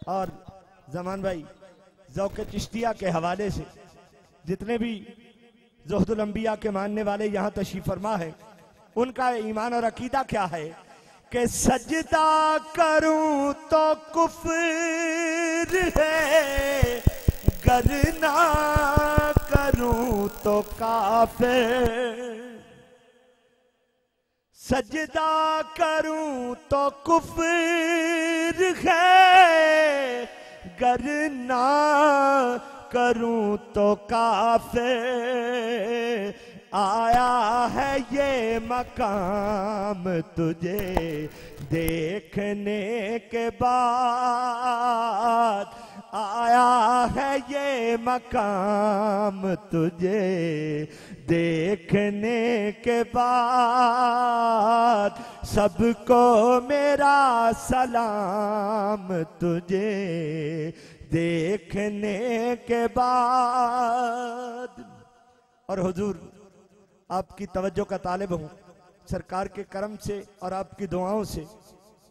और जमान भाई ज़ौक़ चिश्तिया के हवाले से जितने भी ज़ुहदुल अंबिया के मानने वाले यहाँ तशरीफ़ फरमा है, उनका ईमान और अकीदा क्या है कि सजदा करूं तो कुफ्र है, गर ना करूं तो काफिर। सजदा करूं तो कुफ्र है, गर ना करूं तो काफिर। आया है ये मकाम तुझे देखने के बाद, आया है ये मकाम तुझे देखने के बाद। सबको मेरा सलाम तुझे देखने के बाद। और हुजूर आपकी तवज्जो का तालिब हूँ, सरकार के करम से और आपकी दुआओं से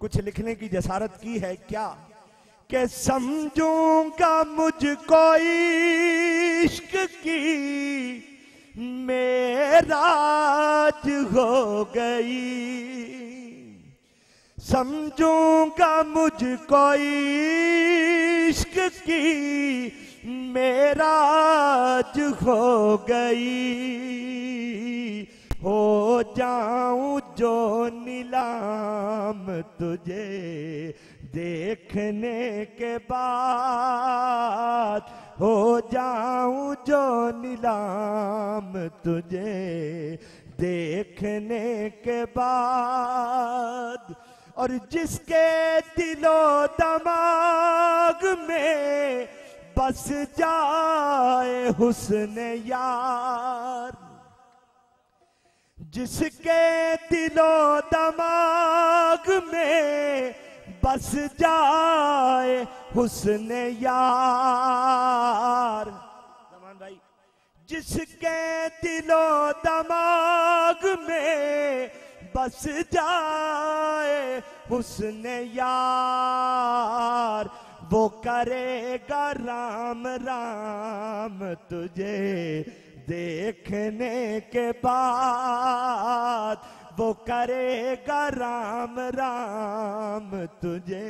कुछ लिखने की जसारत की है क्या कि समझूंगा मुझको इश्क की मेराज हो गई। समझूंगा मुझको इश्क की मेराज हो गई। हो जाऊं जो नीलाम तुझे देखने के बाद, हो जाऊं जो नीलाम तुझे देखने के बाद। और जिसके दिलो दिमाग में बस जाए हुस्न यार, जिसके दिलो दिमाग में बस जाए हुस्न यार। जमान भाई, जिसके दिलो दिमाग में बस जाए हुस्न यार, वो करेगा राम राम तुझे देखने के बाद। वो करेगा राम राम तुझे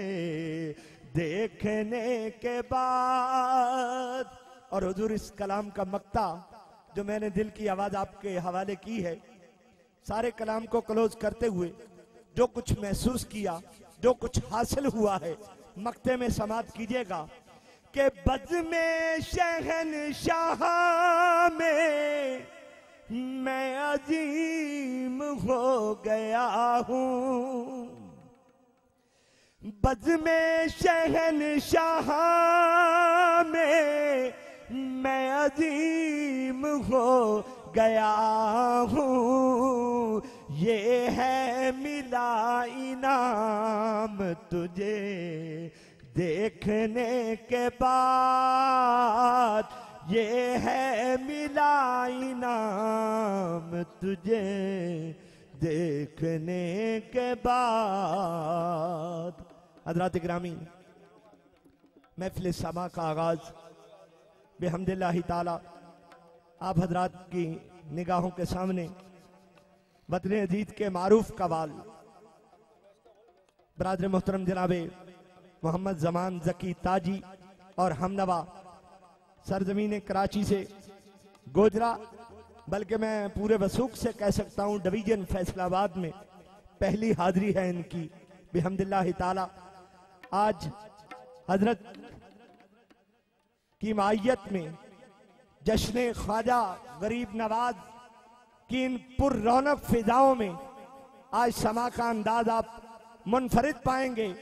देखने के बाद। और हुजूर इस कलाम का मक्ता जो मैंने दिल की आवाज आपके हवाले की है, सारे कलाम को क्लोज करते हुए जो कुछ महसूस किया, जो कुछ हासिल हुआ है, मक्ते में समाप्त कीजिएगा कि बज़ में शहनशाह में मैं अजीम हो गया हूँ। बज़ में शहनशाह में मैं अजीम हो गया हूँ। ये है मिला इनाम तुझे देखने के बाद, ये है मिला इनाम तुझे देखने के बाद। हज़रात गिरामी, महफ़िल समा का आगाज बिहम्दिल्लाहि ताला आप हजरात की निगाहों के सामने वतन अजीज के मारूफ कवाल बरादर मोहतरम जनाबे मोहम्मद जमान जकी ताजी और हमनवा सरजमीन कराची से गोजरा, बल्कि मैं पूरे वसूख से कह सकता हूँ डिवीजन फैसलाबाद में पहली हाजिरी है इनकी बिहम्दिल्लाहि ताला। आज हजरत की मायत में जश्न ख्वाजा गरीब नवाज की इन पुर रौनक फिजाओं में आज समा का अंदाज आप मुनफरिद पाएंगे।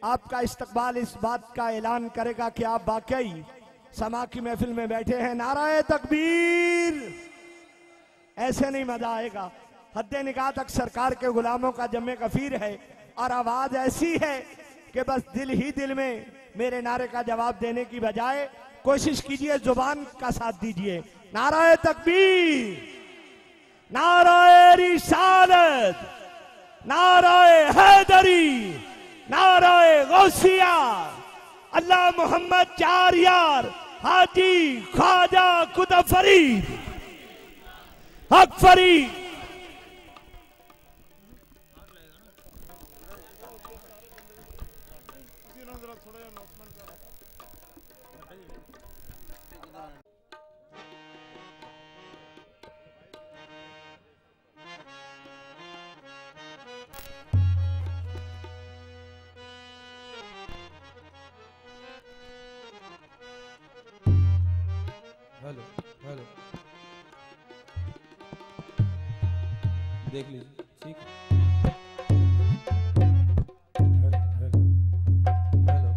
आपका इस्तकबाल इस बात का ऐलान करेगा कि आप वाकई समा की महफिल में बैठे हैं। नाराए तकबीर। ऐसे नहीं मजा आएगा, हद्दे निगाह तक सरकार के गुलामों का जम्मे कफीर है और आवाज ऐसी है कि बस दिल ही दिल में मेरे नारे का जवाब देने की बजाय कोशिश कीजिए जुबान का साथ दीजिए। नाराए तकबीर, नाराए रिसालत, नाराए हैदरी, नाराए गौसिया, अल्लाह मोहम्मद चार यार, हाजी ख्वाजा कुतुब फरीद हक फरीद। हेलो हेलो, देख लीजिए, ठीक है। Hello hello hello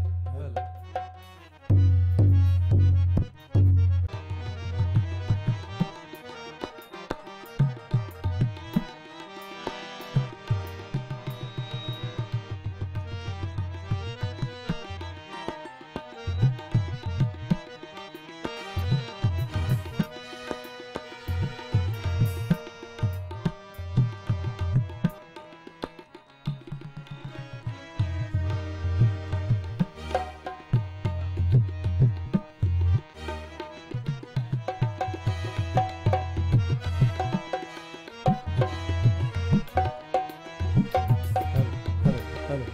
hello.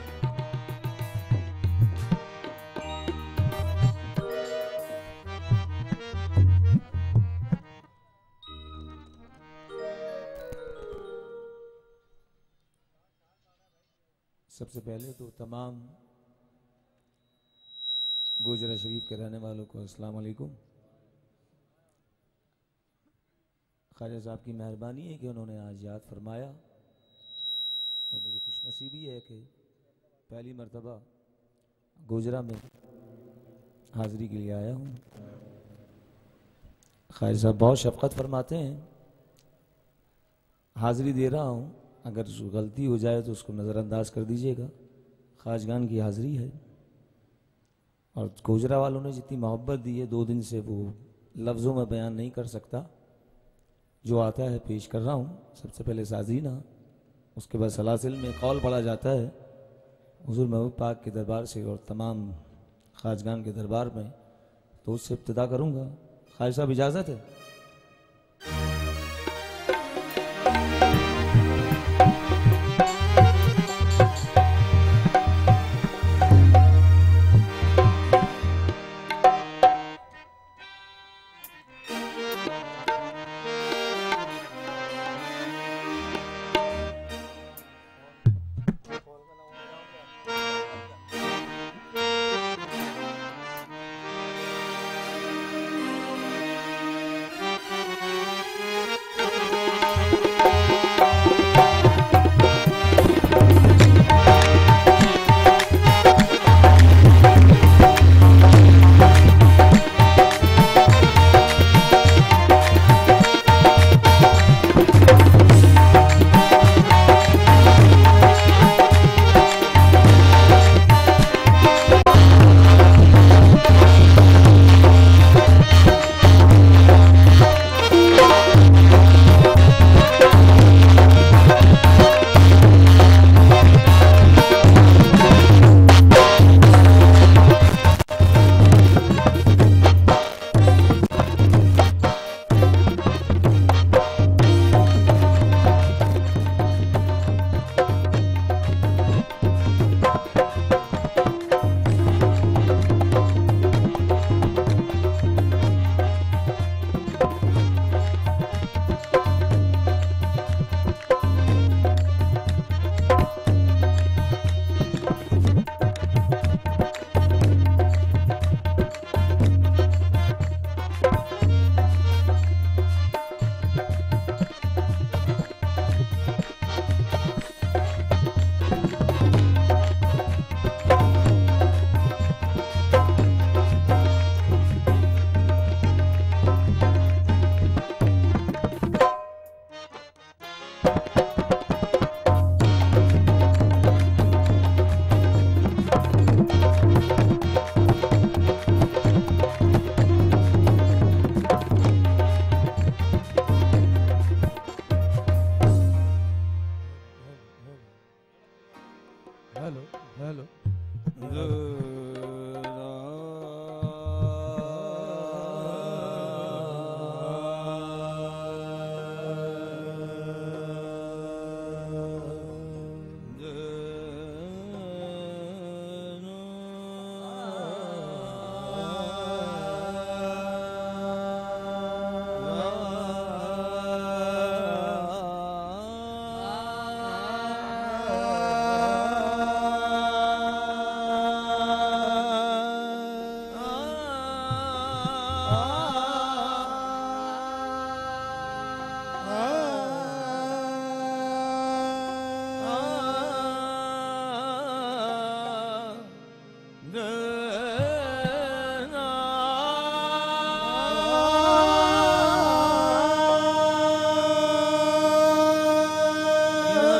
सबसे पहले तो तमाम गुजरा शरीफ के रहने वालों को अस्सलाम वालेकुम। ख्वाजा साहब की मेहरबानी है कि उन्होंने आज याद फरमाया और मेरी खुशनसीबी है कि पहली मर्तबा गुजरा में हाज़िरी के लिए आया हूँ। ख्वाजा साहब बहुत शफ़क़त फरमाते हैं, हाज़िरी दे रहा हूँ, अगर गलती हो जाए तो उसको नज़रअंदाज कर दीजिएगा। ख्वाजगान की हाज़िरी है और गुजरा वालों ने जितनी मोहब्बत दी है 2 दिन से वो लफ्ज़ों में बयान नहीं कर सकता। जो आता है पेश कर रहा हूँ। सबसे पहले साजीना, उसके बाद सलासिल में कौल पढ़ा जाता है हुज़ूर महबूब पाक के दरबार से और तमाम ख्वाजगान के दरबार में, तो उससे इब्तिदा करूँगा। ख्वाजा साहब इजाज़त है?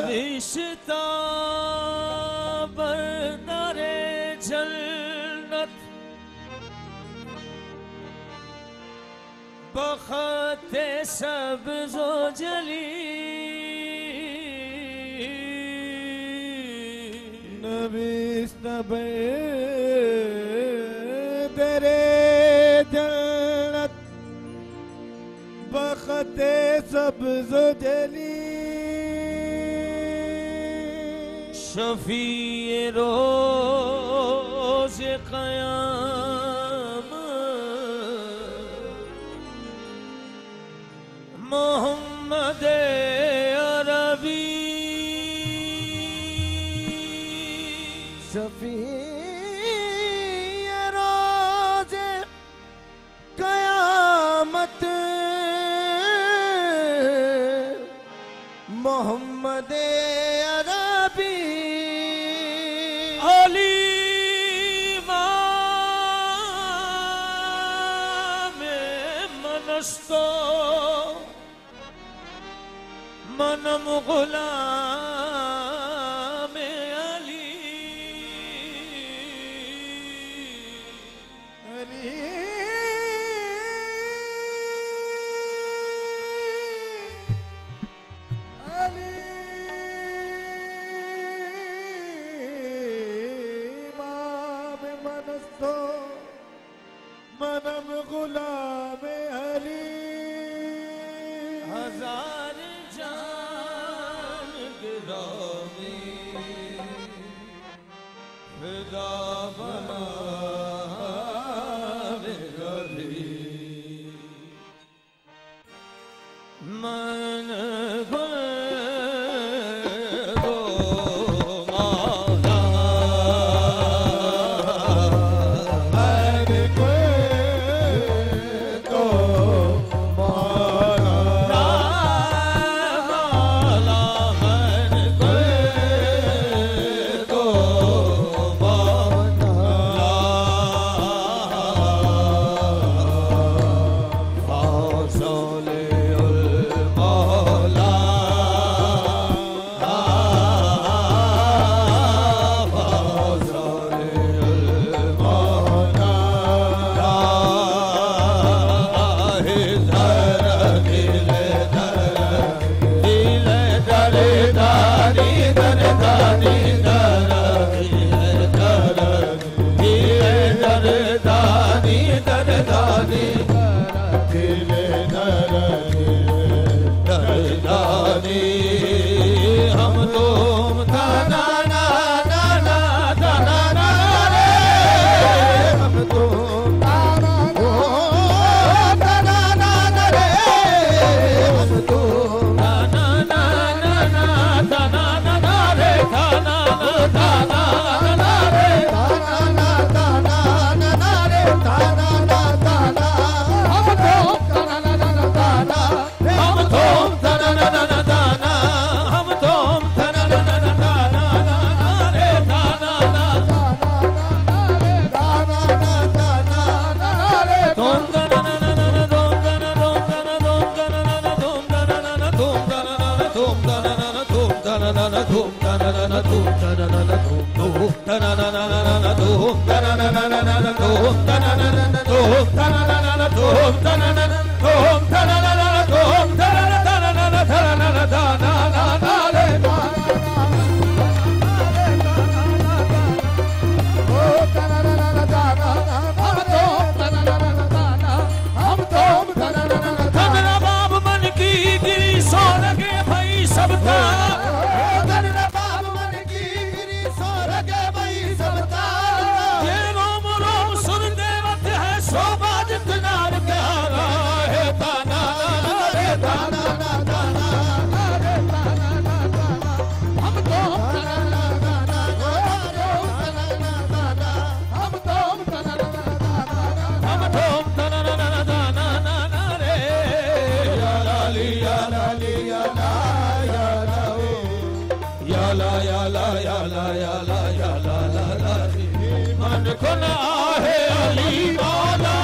रिश्ता बरदरे जन्नत बखते सब्ज़ो जली नबिस्त बरदरे जन्नत बखते सब्ज़ो जली शफी रोज़ क़याम मोहम्मद अरबी शफी रोज़ क़यामत मोहम्मद अरबी अली में मनस्तो मनम गुलाम अली अली अली इमाम मनस्तो मनम गुलाम अली हजार जान गिरामी फिदा बना अली मन गो माला हर कोई तो माला माला मन को गुना है अली मौला,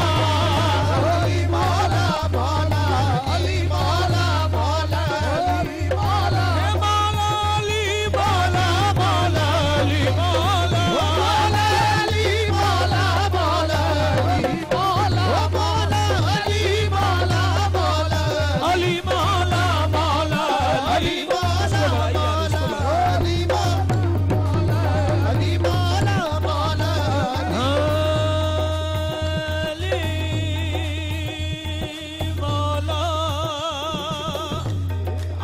अली मौला मौला, अली मौला मौला, अली मौला मौला अली मौला, मौला अली मौला, मौला अली मौला मौला, अली मौला मौला, अली मौला मौला, अली मौला मौला अली मौला मौला, अली मौला, अली मौला मौला, अली मौला।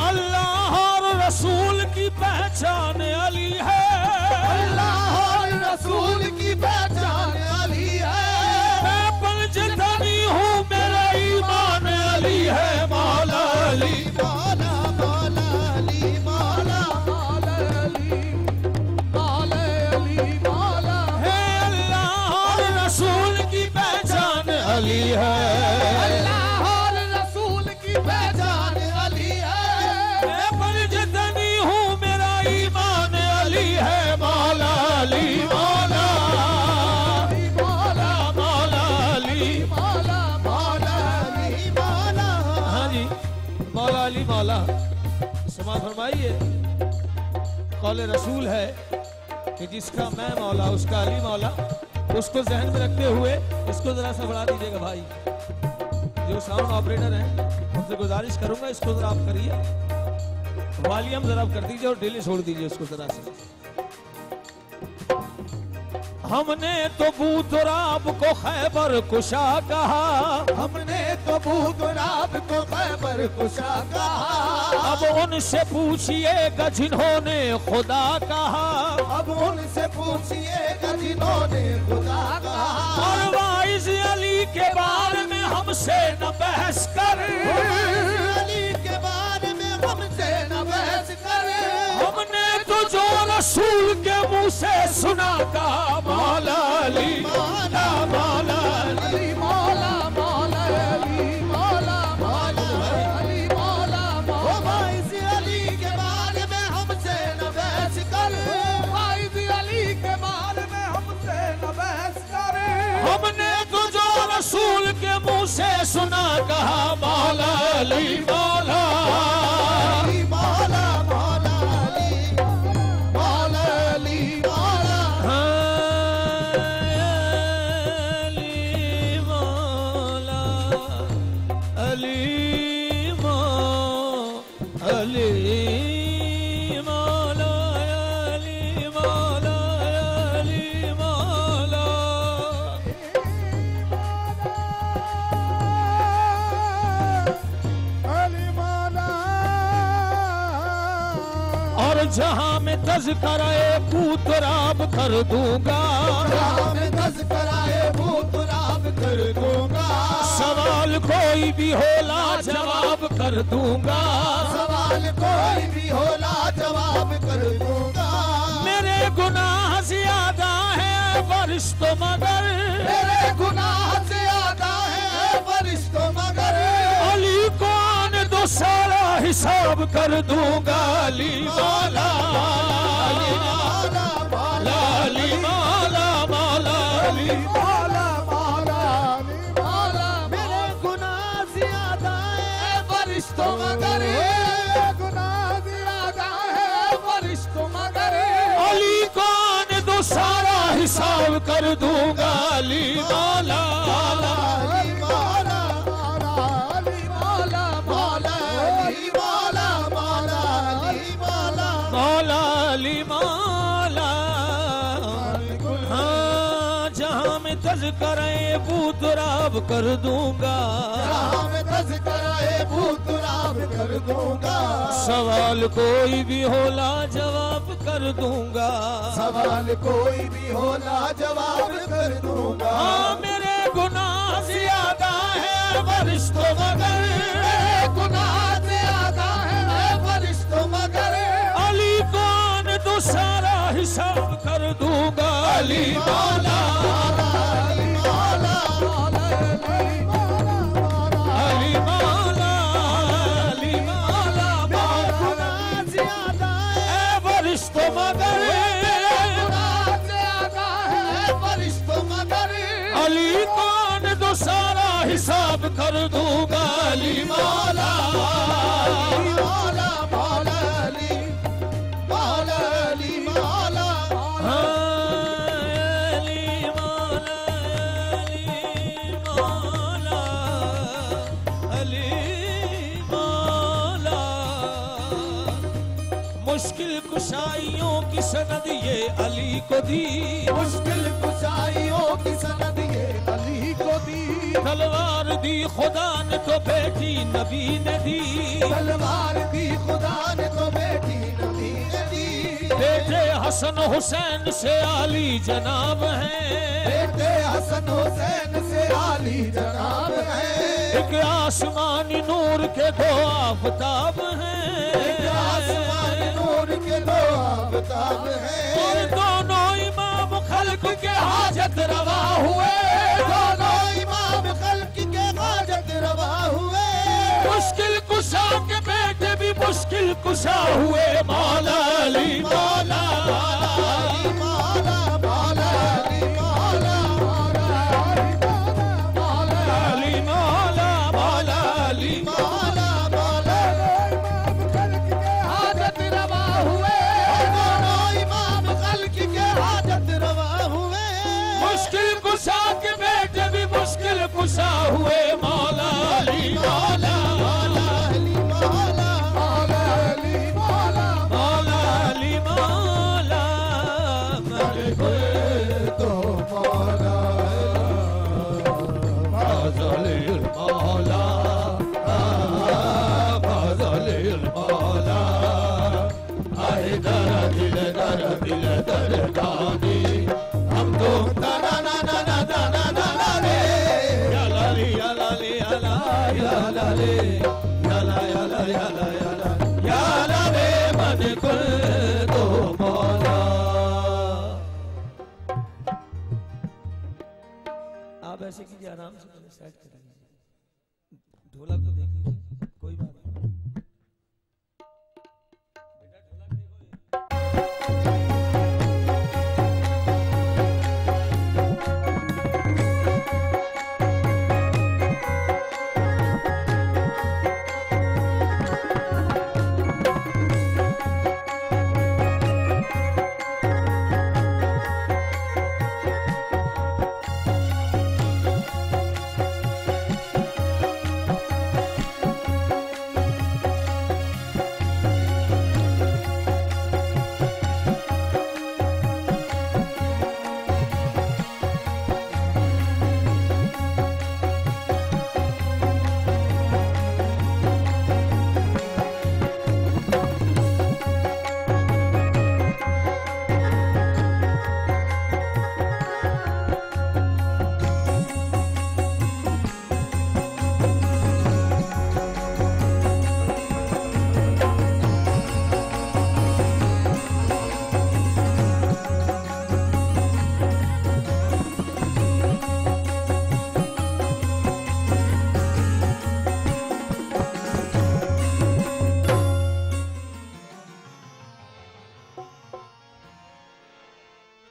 अल्लाह और रसूल की पहचान अली है, अल्लाह और रसूल की पहचान अली है, मैं पंजतनी हूँ मेरा ईमान अली है, मौला अली मौला मौला, अली मौला मौला, अली मौला, अली मौला है। अल्लाह और रसूल की पहचान अली है, अल्लाह और रसूल की पहचान अली है, मैं पंजतनी हूँ मेरा ईमान अली है, मौला अली मौला, मौला मौला अली। मौला मौला, अली मौला हाँ जी, मौला अली मौला। समाज फरमाइए, कौले रसूल है कि जिसका मैं मौला उसका अली मौला। उसको जहन में रखते हुए इसको जरा सा बढ़ा दीजिएगा भाई, जो साउंड ऑपरेटर हैं उनसे गुजारिश करूंगा इसको जरा आप करिए, वॉल्यूम जरा आप कर दीजिए और डिले छोड़ दीजिए उसको जरा सा। हमने तो बूतराब को खैबर कुशा कहा, हमने तो भूतराब को खैबर कुशा कहा, अब उनसे पूछिएगा जिन्होंने खुदा कहा, अब उनसे पूछिएगा जिन्होंने खुदा कहा, और वाइज अली के बारे में हमसे न बहस कर, अली के बारे में हमसे न बहस करे, हमने तो जो रसूल के मुंह से सुना कहा, मौला अली मौला, मौला अली अली मौला मौला, अली मौला मौला, अली मौला मौला, इसी अली के बारे में हमसे न बहस करे, इसी अली के बारे में हमसे न बहस करे, हमने तो जो रसूल के मुंह से सुना कहा, मौला अली मौला, अली मौला मौला, अली मौला, अली मौला अली मौला, अली मौला, अली मौला, अली मौला, अली मौला। अली मौला, और जहां में तज़किरा बूतराब कर दूंगा, मैं तज़किरा बूतराब कर दूंगा, सवाल कोई भी होला जवाब कर दूंगा, सवाल कोई भी होला जवाब कर दूंगा, मेरे गुनाह ज्यादा है वरिश तो मगर, मेरे गुनाह ज्यादा है वरिश तो मगर, अली को आने दो सारा हिसाब कर दूंगा, अली मौला, अली मौला मौला, अली मौला, मौला अली मौला मौला, अली मौला, मेरे गुनाह ज्यादा है वरिश तो मगर, गुनाह ज्यादा है वरिश तो मगर, अली को आने दो सारा हिसाब कर दूंगा, अली मौला, अली मौला मौला, अली मौला मौला, अली मौला मौला, अली मौला मौला अली मौला। हाँ, जहां में तज़किरा बूतराब कर दूंगा, मैं तज़किरा बूतराब कर दूंगा, सवाल कोई भी होला जवाब कर दूंगा, सवाल कोई भी होला जवाब कर दूंगा, हाँ मेरे गुनाह ज्यादा है वरिश तो मगर, गुनाह ज्यादा है वरिश तो मगर, अली कौन तो सारा हिसाब कर दूंगा, अली मौला, अली मौला मौला, अली मौला अली मौला, अली मौला, गुनाह ज्यादा है वरिश तो मगर, गुनाह ज्यादा है वरिश तो अली कौन तो सारा हिसाब कर दूंगा अली मौला मौला मौला अली मौला अली मौला अली मौला अली मौला मुश्किल कुशाइयों की सनद ये अली को दी मुश्किल कुशाइयों की सनद ये अली को दी तलवार दी खुदा ने तो बेटी नबी ने दी तलवार दी खुदा ने तो बेटी नबी ने दी बेटे हसन हुसैन से आली जनाब हैं बेटे हसन हुसैन से आली जनाब है एक आसमानी नूर के दो आफताब हैं आसमान नूर के दो आफताब है और दोनों इमाम खल्क के हाजत रवा हुए दोनों इमाम खल्क के हाजत रवा हुए मुश्किल कुशा के बेटे भी मुश्किल कुशा हुए मौला अली मौला अली मौला मौला अली मौला मौला अली मौला मौला अली मौला मौला हाजत रवा हुए दोनों इमाम खल्क के हाजत रवा हुए मुश्किल कुशा के बेटे भी मुश्किल कुशा हुए मौला अली मौला मौला अली मौला मौला अली मौला मौला अली मौला तो मौला फाज़िल मौला फाज़िल मौला आए दर दिल दानी हम तो ना ना ना ना ना ना ना ना रे या लाली या लाली या ला या लाली या ला या ला या ला या ला रे मन कुल तो मौला। आप ऐसे कीजिए आराम से पहले सेट कर लीजिए ढोलक को देख लीजिए कोई बात नहीं बेटा ढोलक देखो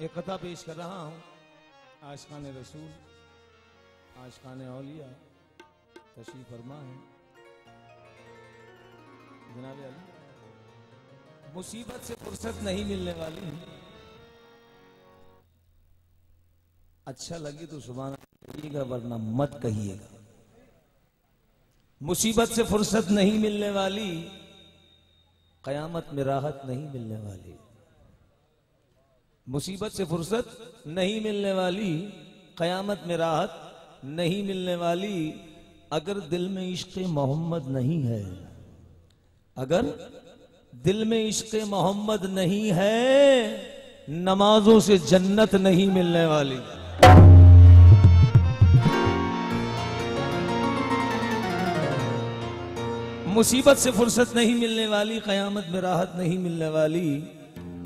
एक कथा पेश कर रहा हूँ आशिकान रसूल आशिकान औलिया तशरीफ फरमा है जनाब अली मुसीबत से फुर्सत नहीं मिलने वाली अच्छा लगे तो सुभान कहिएगा वरना मत कहिएगा मुसीबत से फुर्सत नहीं मिलने वाली कयामत में राहत नहीं मिलने वाली मुसीबत से फुर्सत नहीं मिलने वाली कयामत में राहत नहीं मिलने वाली अगर दिल में इश्क़ मोहम्मद नहीं है अगर दिल में इश्क़ मोहम्मद नहीं है नमाजों से जन्नत नहीं मिलने वाली मुसीबत से फुर्सत नहीं मिलने वाली कयामत में राहत नहीं मिलने वाली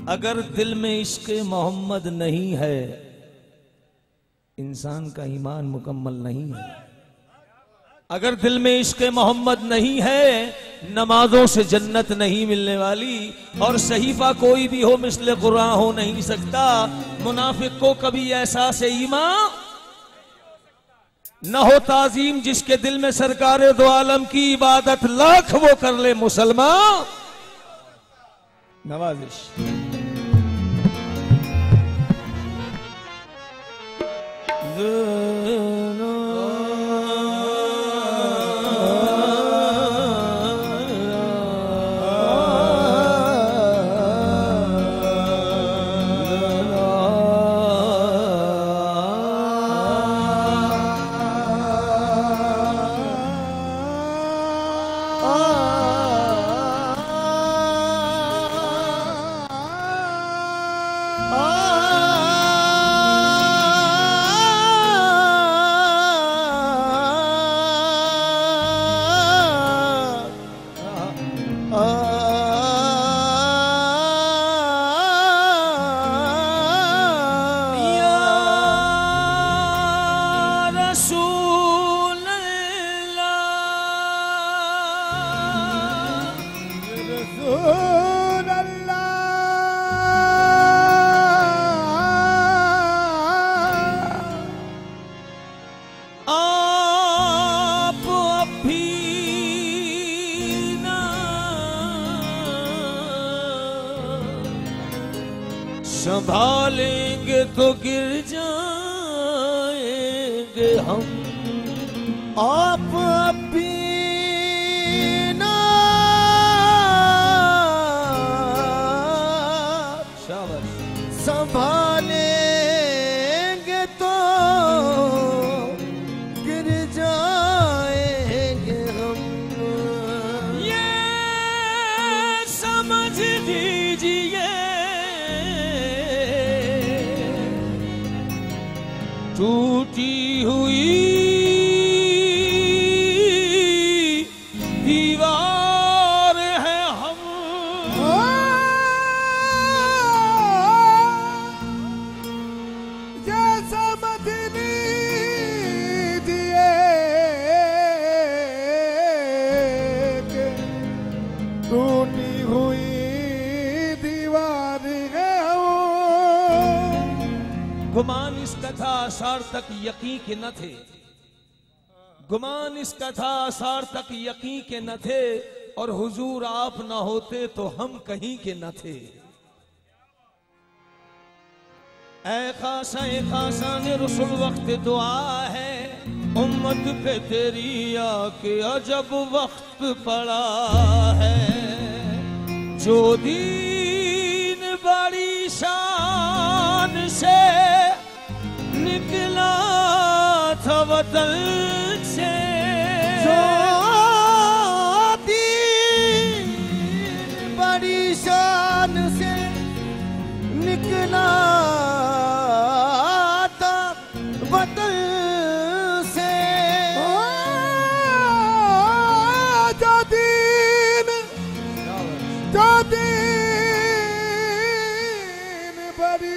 अगर दिल में इश्क़ मोहम्मद नहीं है इंसान का ईमान मुकम्मल नहीं है अगर दिल में इश्क़ मोहम्मद नहीं है नमाजों से जन्नत नहीं मिलने वाली और सहीफा कोई भी हो मिस्ले कुरान हो नहीं सकता मुनाफिक को कभी एहसास ईमान न हो ताजीम जिसके दिल में सरकार दो आलम की इबादत लाख वो कर ले मुसलमान। नवाजिश संभालेंगे तो गिर जाएंगे हम। आप अभी ना संभालेंगे तो गिर जाएंगे हम। ये समझ लीजिए टूटी हुई दीवार है हम। जैसा मदनी दिए टूटी हुई दीवार है हम। गुमान इसका था आसार तक यकीन के न थे। गुमान इसका था आसार तक यकीन के न थे और हुजूर आप ना होते तो हम कहीं के न थे। ऐ खासा ने रसूल वक्त दुआ है उम्मत पे तेरी आके अजब वक्त पड़ा है। जो दीन बड़ी शान से निकला था वतन से। जो दीन बड़ी शान से निकला था वतन से। जो दीन बड़ी